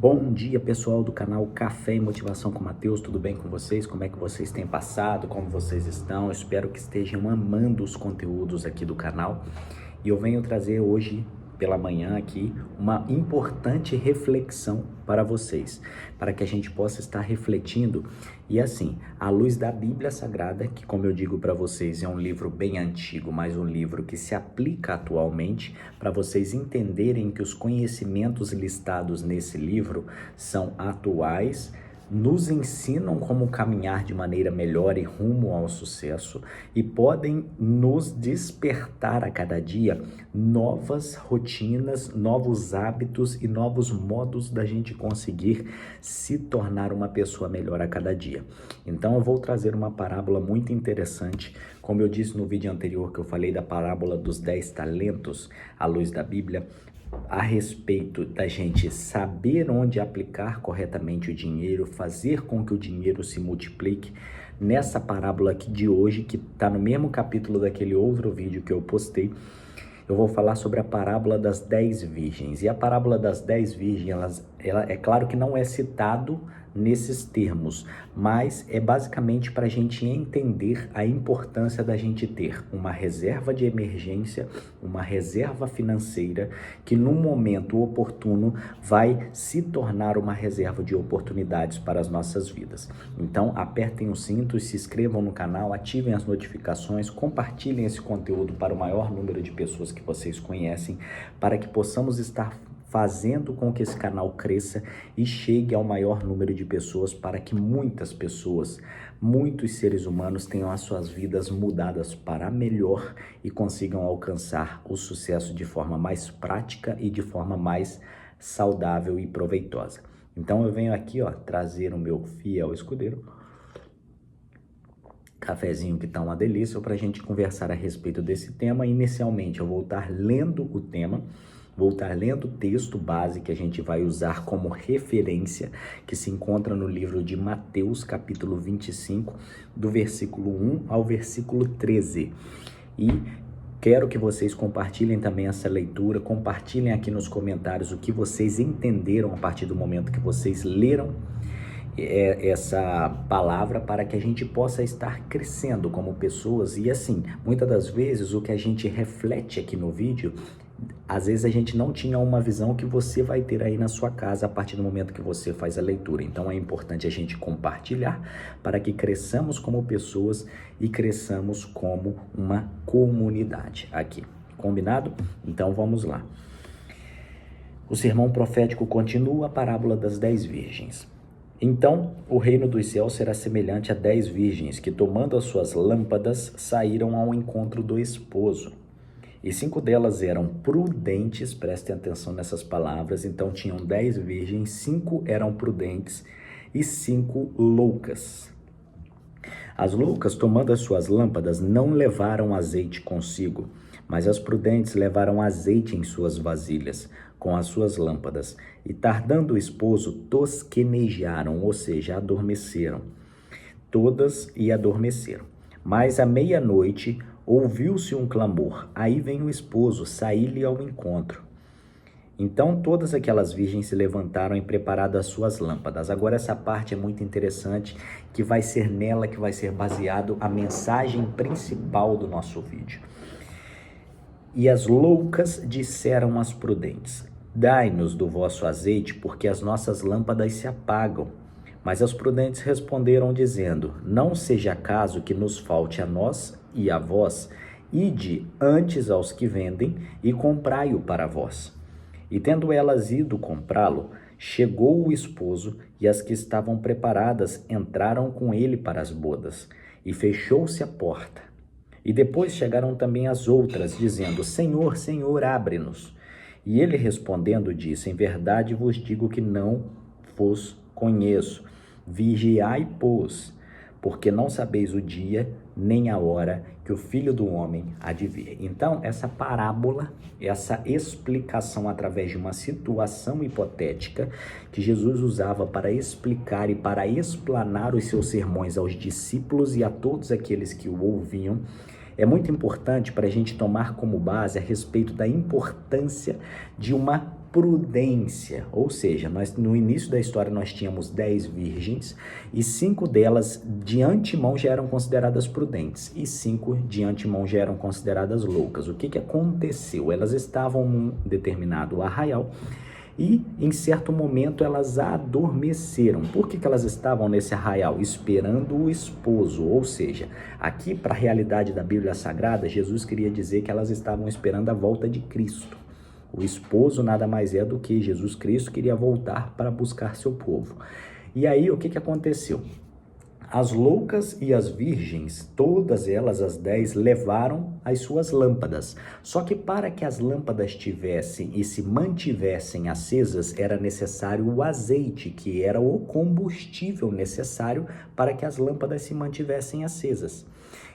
Bom dia, pessoal do canal Café e Motivação com Matheus, tudo bem com vocês? Como é que vocês têm passado? Como vocês estão? Eu espero que estejam amando os conteúdos aqui do canal. E eu venho trazer hoje, pela manhã aqui, uma importante reflexão para vocês, para que a gente possa estar refletindo e assim, à luz da Bíblia Sagrada, que como eu digo para vocês, é um livro bem antigo, mas um livro que se aplica atualmente, para vocês entenderem que os conhecimentos listados nesse livro são atuais, nos ensinam como caminhar de maneira melhor e rumo ao sucesso e podem nos despertar a cada dia novas rotinas, novos hábitos e novos modos da gente conseguir se tornar uma pessoa melhor a cada dia. Então eu vou trazer uma parábola muito interessante, como eu disse no vídeo anterior que eu falei da parábola dos 10 talentos à luz da Bíblia, a respeito da gente saber onde aplicar corretamente o dinheiro, fazer com que o dinheiro se multiplique. Nessa parábola aqui de hoje, que está no mesmo capítulo daquele outro vídeo que eu postei, eu vou falar sobre a parábola das 10 virgens. E a parábola das 10 virgens, ela é claro que não é citado nesses termos, mas é basicamente para a gente entender a importância da gente ter uma reserva de emergência, uma reserva financeira, que no momento oportuno vai se tornar uma reserva de oportunidades para as nossas vidas. Então apertem os cintos, se inscrevam no canal, ativem as notificações, compartilhem esse conteúdo para o maior número de pessoas que vocês conhecem, para que possamos estar fazendo com que esse canal cresça e chegue ao maior número de pessoas, para que muitas pessoas, muitos seres humanos tenham as suas vidas mudadas para melhor e consigam alcançar o sucesso de forma mais prática e de forma mais saudável e proveitosa. Então eu venho aqui, trazer o meu fiel escudeiro, cafezinho que tá uma delícia, para a gente conversar a respeito desse tema. Inicialmente eu vou estar lendo o tema, vou estar lendo o texto base que a gente vai usar como referência, que se encontra no livro de Mateus, capítulo 25, do versículo 1 ao versículo 13. E quero que vocês compartilhem também essa leitura, compartilhem aqui nos comentários o que vocês entenderam a partir do momento que vocês leram essa palavra, para que a gente possa estar crescendo como pessoas. E assim, muitas das vezes o que a gente reflete aqui no vídeo, às vezes a gente não tinha uma visão que você vai ter aí na sua casa a partir do momento que você faz a leitura. Então é importante a gente compartilhar para que cresçamos como pessoas e cresçamos como uma comunidade aqui. Combinado? Então vamos lá. O sermão profético continua, a parábola das 10 virgens. Então o reino dos céus será semelhante a 10 virgens que, tomando as suas lâmpadas, saíram ao encontro do esposo. E 5 delas eram prudentes, prestem atenção nessas palavras. Então tinham 10 virgens, 5 eram prudentes e 5 loucas. As loucas, tomando as suas lâmpadas, não levaram azeite consigo, mas as prudentes levaram azeite em suas vasilhas com as suas lâmpadas. E tardando o esposo, tosquenejaram, ou seja, adormeceram. Todas e adormeceram. Mas à meia-noite ouviu-se um clamor. Aí vem o esposo, saí-lhe ao encontro. Então todas aquelas virgens se levantaram e prepararam as suas lâmpadas. Agora essa parte é muito interessante, que vai ser nela que vai ser baseado a mensagem principal do nosso vídeo. E as loucas disseram às prudentes: dai-nos do vosso azeite, porque as nossas lâmpadas se apagam. Mas as prudentes responderam dizendo: não seja caso que nos falte a nós e a vós, ide antes aos que vendem e comprai-o para vós. E tendo elas ido comprá-lo, chegou o esposo, e as que estavam preparadas entraram com ele para as bodas, e fechou-se a porta. E depois chegaram também as outras, dizendo: Senhor, Senhor, abre-nos. E ele respondendo disse: em verdade vos digo que não vos conheço. Vigiai, pois, porque não sabeis o dia nem a hora que o Filho do Homem há de vir. Então, essa parábola, essa explicação através de uma situação hipotética que Jesus usava para explicar e para explanar os seus sermões aos discípulos e a todos aqueles que o ouviam, é muito importante para a gente tomar como base a respeito da importância de uma prudência, ou seja, no início da história nós tínhamos 10 virgens e 5 delas de antemão já eram consideradas prudentes e 5 de antemão já eram consideradas loucas. O que aconteceu? Elas estavam num determinado arraial e em certo momento elas adormeceram. Por que elas estavam nesse arraial? Esperando o esposo, ou seja, aqui para a realidade da Bíblia Sagrada, Jesus queria dizer que elas estavam esperando a volta de Cristo. O esposo nada mais é do que Jesus Cristo queria voltar para buscar seu povo. E aí o que aconteceu? As loucas e as virgens, todas elas, as 10, levaram as suas lâmpadas. Só que para que as lâmpadas tivessem e se mantivessem acesas, era necessário o azeite, que era o combustível necessário para que as lâmpadas se mantivessem acesas.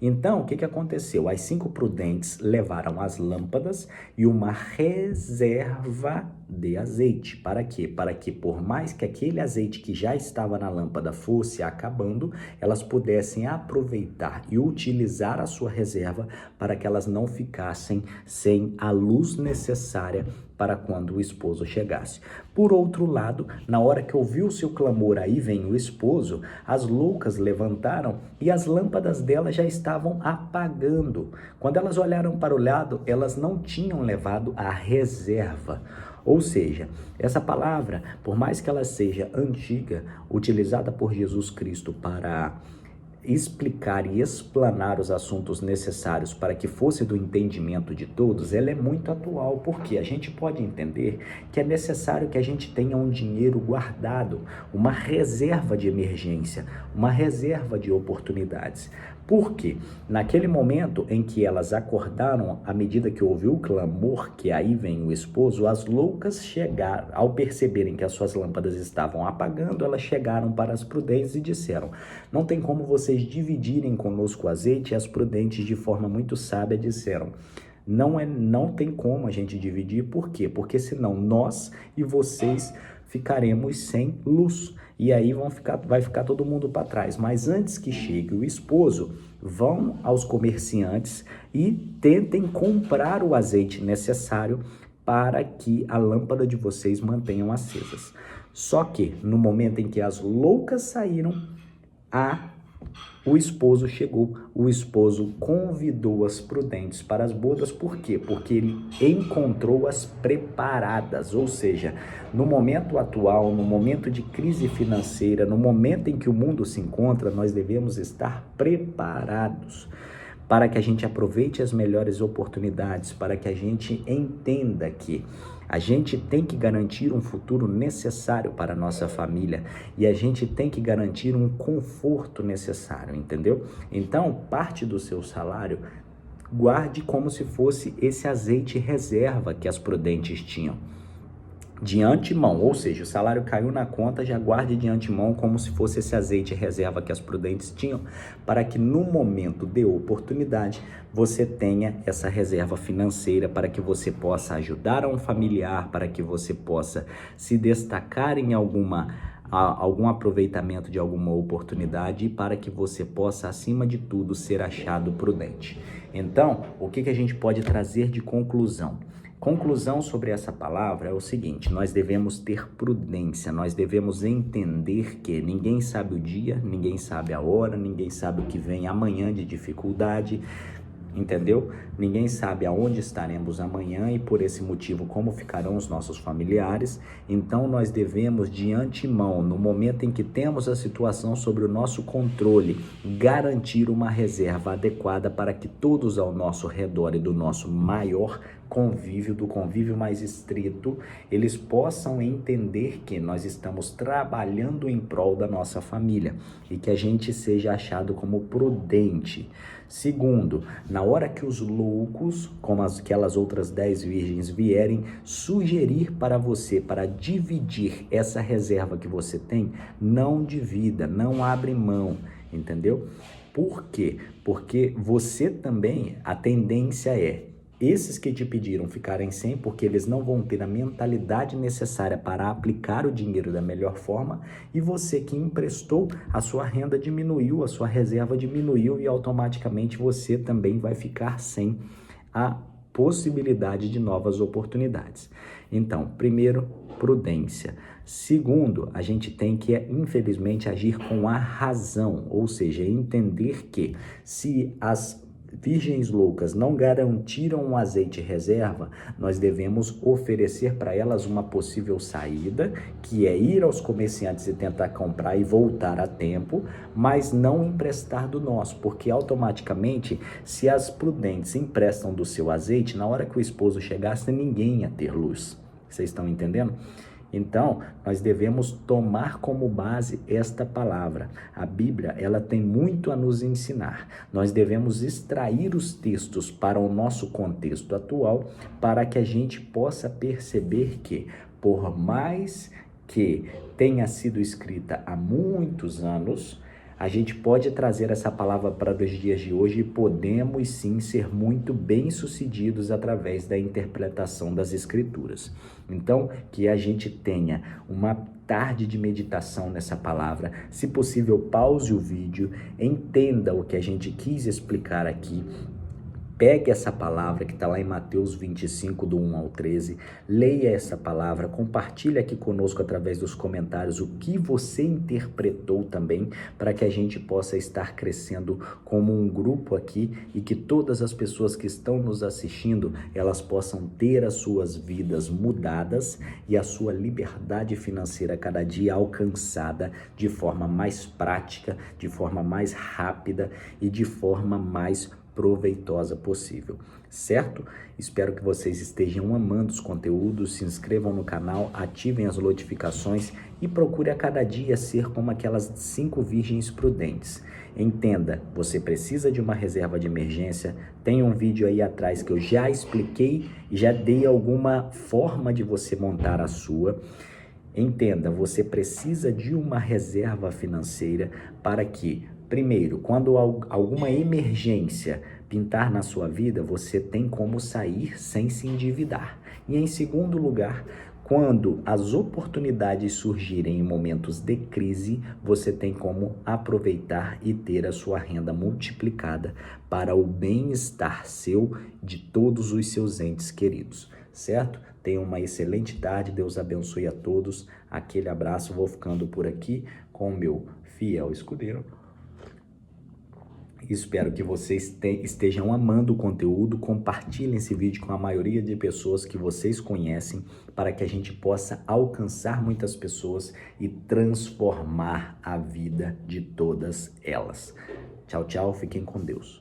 Então, o que aconteceu? As 5 prudentes levaram as lâmpadas e uma reserva de azeite. Para quê? Para que por mais que aquele azeite que já estava na lâmpada fosse acabando, elas pudessem aproveitar e utilizar a sua reserva para que elas não ficassem sem a luz necessária para quando o esposo chegasse. Por outro lado, na hora que ouviu o seu clamor, aí vem o esposo, as loucas levantaram e as lâmpadas delas já estavam apagando. Quando elas olharam para o lado, elas não tinham levado a reserva. Ou seja, essa palavra, por mais que ela seja antiga, utilizada por Jesus Cristo para explicar e explanar os assuntos necessários para que fosse do entendimento de todos, ela é muito atual, porque a gente pode entender que é necessário que a gente tenha um dinheiro guardado, uma reserva de emergência, uma reserva de oportunidades. Porque naquele momento em que elas acordaram, à medida que ouviu o clamor, que aí vem o esposo, as loucas chegaram, ao perceberem que as suas lâmpadas estavam apagando, elas chegaram para as prudentes e disseram: não tem como vocês dividirem conosco o azeite. E as prudentes, de forma muito sábia, disseram: não tem como a gente dividir. Por quê? Porque senão nós e vocês ficaremos sem luz. E aí vai ficar todo mundo para trás. Mas antes que chegue o esposo, vão aos comerciantes e tentem comprar o azeite necessário para que a lâmpada de vocês mantenham acesas. Só que no momento em que as loucas saíram, o esposo chegou. O esposo convidou as prudentes para as bodas. Por quê? Porque ele encontrou-as preparadas. Ou seja, no momento atual, no momento de crise financeira, no momento em que o mundo se encontra, nós devemos estar preparados para que a gente aproveite as melhores oportunidades, para que a gente entenda que a gente tem que garantir um futuro necessário para a nossa família e a gente tem que garantir um conforto necessário, entendeu? Então, parte do seu salário, guarde como se fosse esse azeite reserva que as prudentes tinham. De antemão, ou seja, o salário caiu na conta, já guarde de antemão como se fosse esse azeite reserva que as prudentes tinham, para que no momento de oportunidade você tenha essa reserva financeira, para que você possa ajudar a um familiar, para que você possa se destacar em algum aproveitamento de alguma oportunidade e para que você possa, acima de tudo, ser achado prudente. Então, o que a gente pode trazer de conclusão? Conclusão sobre essa palavra é o seguinte: nós devemos ter prudência, nós devemos entender que ninguém sabe o dia, ninguém sabe a hora, ninguém sabe o que vem amanhã de dificuldade, entendeu? Ninguém sabe aonde estaremos amanhã e por esse motivo como ficarão os nossos familiares. Então nós devemos de antemão, no momento em que temos a situação sobre o nosso controle, garantir uma reserva adequada para que todos ao nosso redor e do nosso maior convívio, do convívio mais estrito, eles possam entender que nós estamos trabalhando em prol da nossa família e que a gente seja achado como prudente. Segundo, na hora que os loucos, como aquelas outras 10 virgens, vierem sugerir para você, para dividir essa reserva que você tem, não divida, não abre mão, entendeu? Por quê? Porque você também, a tendência é esses que te pediram ficarem sem, porque eles não vão ter a mentalidade necessária para aplicar o dinheiro da melhor forma, e você que emprestou, a sua renda diminuiu, a sua reserva diminuiu e automaticamente você também vai ficar sem a possibilidade de novas oportunidades. Então, primeiro, prudência. Segundo, a gente tem que, infelizmente, agir com a razão, ou seja, entender que se as virgens loucas não garantiram um azeite reserva, nós devemos oferecer para elas uma possível saída, que é ir aos comerciantes e tentar comprar e voltar a tempo, mas não emprestar do nosso, porque automaticamente, se as prudentes emprestam do seu azeite, na hora que o esposo chegasse, ninguém ia ter luz. Vocês estão entendendo? Então, nós devemos tomar como base esta palavra. A Bíblia, ela tem muito a nos ensinar. Nós devemos extrair os textos para o nosso contexto atual, para que a gente possa perceber que, por mais que tenha sido escrita há muitos anos, a gente pode trazer essa palavra para os dias de hoje e podemos sim ser muito bem-sucedidos através da interpretação das Escrituras. Então, que a gente tenha uma tarde de meditação nessa palavra. Se possível, pause o vídeo, entenda o que a gente quis explicar aqui. Pegue essa palavra que está lá em Mateus 25, do 1 ao 13, leia essa palavra, compartilhe aqui conosco através dos comentários o que você interpretou também, para que a gente possa estar crescendo como um grupo aqui e que todas as pessoas que estão nos assistindo, elas possam ter as suas vidas mudadas e a sua liberdade financeira cada dia alcançada de forma mais prática, de forma mais rápida e de forma mais proveitosa possível, certo? Espero que vocês estejam amando os conteúdos, se inscrevam no canal, ativem as notificações e procure a cada dia ser como aquelas 5 virgens prudentes. Entenda, você precisa de uma reserva de emergência, tem um vídeo aí atrás que eu já expliquei e já dei alguma forma de você montar a sua. Entenda, você precisa de uma reserva financeira para que, primeiro, quando alguma emergência pintar na sua vida, você tem como sair sem se endividar. E em segundo lugar, quando as oportunidades surgirem em momentos de crise, você tem como aproveitar e ter a sua renda multiplicada para o bem-estar seu de todos os seus entes queridos, certo? Tenham uma excelente tarde, Deus abençoe a todos. Aquele abraço, vou ficando por aqui com o meu fiel escudeiro. Espero que vocês estejam amando o conteúdo, compartilhem esse vídeo com a maioria de pessoas que vocês conhecem, para que a gente possa alcançar muitas pessoas e transformar a vida de todas elas. Tchau, tchau, fiquem com Deus.